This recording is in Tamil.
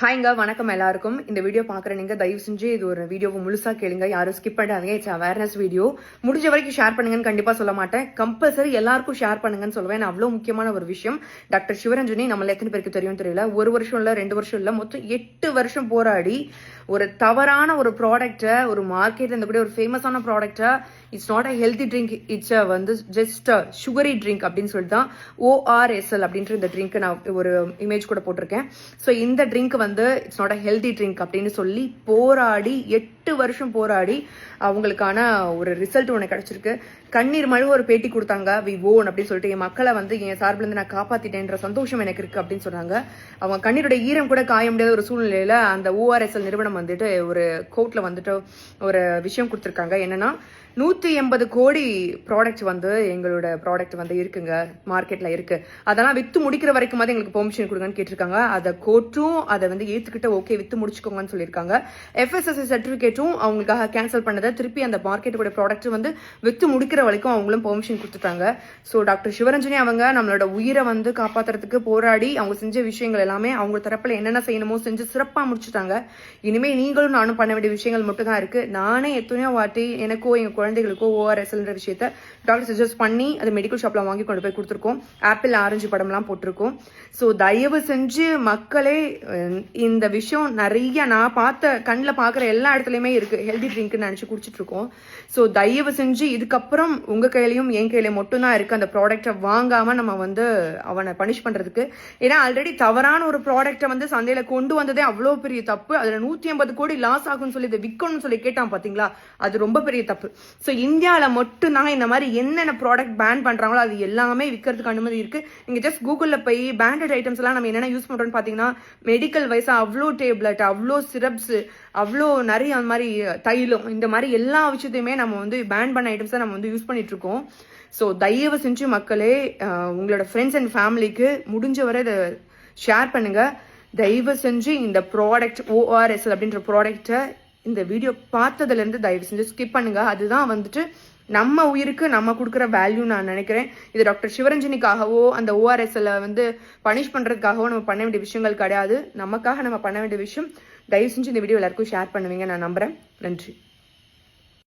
ஹாய்ங்க, வணக்கம் எல்லாருக்கும். இந்த வீடியோ பார்க்குற நீங்க தயவு செஞ்சு இது ஒரு வீடியோவை முழுசா கேளுங்க. யாரும் ஸ்கிப் பண்ணாதீங்க. It's awareness video. முடிஞ்ச வரைக்கும் ஷேர் பண்ணுங்கன்னு கண்டிப்பா சொல்ல மாட்டேன். கம்பல்சரி எல்லாருக்கும் ஷேர் பண்ணுங்கன்னு சொல்லுவேன். அவ்வளவு முக்கியமான ஒரு விஷயம். டாக்டர் சிவரஞ்சனி நம்மள எத்தனை பேருக்கு தெரியும் தெரியல. 1 வருஷம் இல்ல, 2 வருஷம் இல்ல, மொத்தம் 8 வருஷம் போராடி ஒரு தவறான ஒரு ப்ராடக்டை ஒரு மார்க்கெட்ல இருந்தக்கூடிய ஒரு ஃபேமஸான ப்ராடக்டை it's not a healthy drink, it's வந்து ஜஸ்ட் சுகரி ட்ரிங்க் அப்படின்னு சொல்லிட்டு தான் ORSL அப்படின்ற இந்த ட்ரிங்க் நான் ஒரு இமேஜ் கூட போட்டிருக்கேன். ஸோ இந்த ட்ரிங்க் வந்து it's not a healthy drink அப்படின்னு சொல்லி போராடி 8 வருஷம் போராடி அவங்களுக்கான ஒரு ரிசல்ட் ஒன்று கிடைச்சிருக்கு. கண்ணீர் மழை ஒரு பேட்டி கொடுத்தாங்க. வி ஓன் அப்படின்னு சொல்லிட்டு என் மக்களை வந்து என் சார்பில் இருந்து நான் காப்பாத்திட்டேன்ற சந்தோஷம் எனக்கு இருக்கு அப்படின்னு சொன்னாங்க. அவங்க கண்ணீருடைய ஈரம் கூட காய முடியாத ஒரு சூழ்நிலையில அந்த ORSL நிறுவனம் வந்துட்டு ஒரு கோர்ட்ல வந்துட்டு ஒரு விஷயம் கொடுத்துருக்காங்க. என்னன்னா 180 கோடி ப்ராடக்ட் வந்து எங்களோட ப்ராடக்ட் வந்து இருக்குங்க, மார்க்கெட்ல இருக்கு. அதெல்லாம் வித்து முடிக்கிற வரைக்கும் வந்து எங்களுக்கு பெர்மிஷன் கொடுங்கன்னு கேட்டிருக்காங்க. அதை கோர்ட்டும் அதை வந்து ஏத்துக்கிட்ட ஓகே வித்து முடிச்சுக்கோங்கன்னு சொல்லியிருக்காங்க. FSSAI சர்டிபிகேட்டும் அவங்களுக்காக கேன்சல் பண்ணதை திருப்பி அந்த மார்க்கெட்டோட ப்ராடக்ட் வந்து வித்து முடிக்கிற வரைக்கும் அவங்களும் பெர்மிஷன் கொடுத்துட்டாங்க. ஸோ டாக்டர் சிவரஞ்சனி அவங்க நம்மளோட உயிரை வந்து காப்பாத்துறதுக்கு போராடி அவங்க செஞ்ச விஷயங்கள் எல்லாமே அவங்க தரப்புல என்னென்ன செய்யணுமோ செஞ்சு சிறப்பா முடிச்சுட்டாங்க. இனிமே நீங்களும் நானும் பண்ண வேண்டிய விஷயங்கள் மட்டும் தான் இருக்கு. நானே எத்தனையோ வாட்டி எனக்கோ எங்க குழந்தைகளுக்கோ ORSLன்ற விஷயத்த டாக்டர் சஜஸ்ட் பண்ணி அது மெடிக்கல் ஷாப்ல வாங்கி கொண்டு போய் கொடுத்துருக்கோம். ஆப்பிள் ஆரஞ்சு படம்லாம் போட்டிருக்கோம். ஸோ தயவு செஞ்சு மக்களே இந்த விஷயம் நிறைய நான் பார்த்த கண்ணில் பார்க்குற எல்லா இடத்துலையுமே இருக்கு. ஹெல்தி ட்ரிங்க்னு நினச்சி குடிச்சிட்டு இருக்கோம். ஸோ தயவு செஞ்சு இதுக்கப்புறம் உங்க கையிலையும் என் கையிலையும் மட்டும்தான் இருக்கு அந்த ப்ராடக்டை வாங்காம நம்ம வந்து அவனை பனிஷ் பண்றதுக்கு. ஏன்னா ஆல்ரெடி தவறான ஒரு ப்ராடக்டை வந்து சந்தையில கொண்டு வந்ததே அவ்வளோ பெரிய தப்பு. அதுல 180 கோடி லாஸ் ஆகும்னு சொல்லி இதை விற்கணும்னு சொல்லி கேட்டான் பாத்தீங்களா, அது ரொம்ப பெரிய தப்பு. ஸோ இந்தியாவில் மட்டும்தான் இந்த மாதிரி என்னென்ன ப்ராடக்ட் பேன் பண்றாங்களோ அது எல்லாமே விற்கிறதுக்கு அனுமதி இருக்கு. நீங்க ஜஸ்ட் கூகுள்ல போய் பேண்டட் ஐட்டம்ஸ் எல்லாம் நம்ம என்னென்ன யூஸ் பண்றோம்னு பாத்தீங்கன்னா மெடிக்கல் வைஸா அவ்வளோ டேப்லெட், அவ்வளோ சிரப்ஸ், அவ்வளோ நிறைய அந்த மாதிரி தைலம், இந்த மாதிரி எல்லா விஷயத்தையுமே நம்ம வந்து பேன் பண்ண ஐட்டம்ஸை நம்ம வந்து யூஸ் பண்ணிட்டு இருக்கோம். ஸோ தயவு செஞ்சு மக்களே உங்களோட ஃப்ரெண்ட்ஸ் அண்ட் ஃபேமிலிக்கு முடிஞ்ச வரை இதை ஷேர் பண்ணுங்க. தயவு செஞ்சு இந்த ப்ராடக்ட் ORSL அப்படின்ற ப்ராடக்டை இந்த வீடியோ பார்த்ததுல இருந்து தயவு செஞ்சு ஸ்கிப் பண்ணுங்க. அதுதான் வந்துட்டு நம்ம உயிருக்கு நம்ம கொடுக்குற வேல்யூ நான் நினைக்கிறேன். இது டாக்டர் சிவரஞ்சனிக்காகவோ அந்த ORSL வந்து பனிஷ் பண்றதுக்காகவோ நம்ம பண்ண வேண்டிய விஷயங்கள் கிடையாது. நமக்காக நம்ம பண்ண வேண்டிய விஷயம். தயவு செஞ்சு இந்த வீடியோ எல்லாருக்கும் ஷேர் பண்ணுவீங்க நான் நம்புறேன். நன்றி.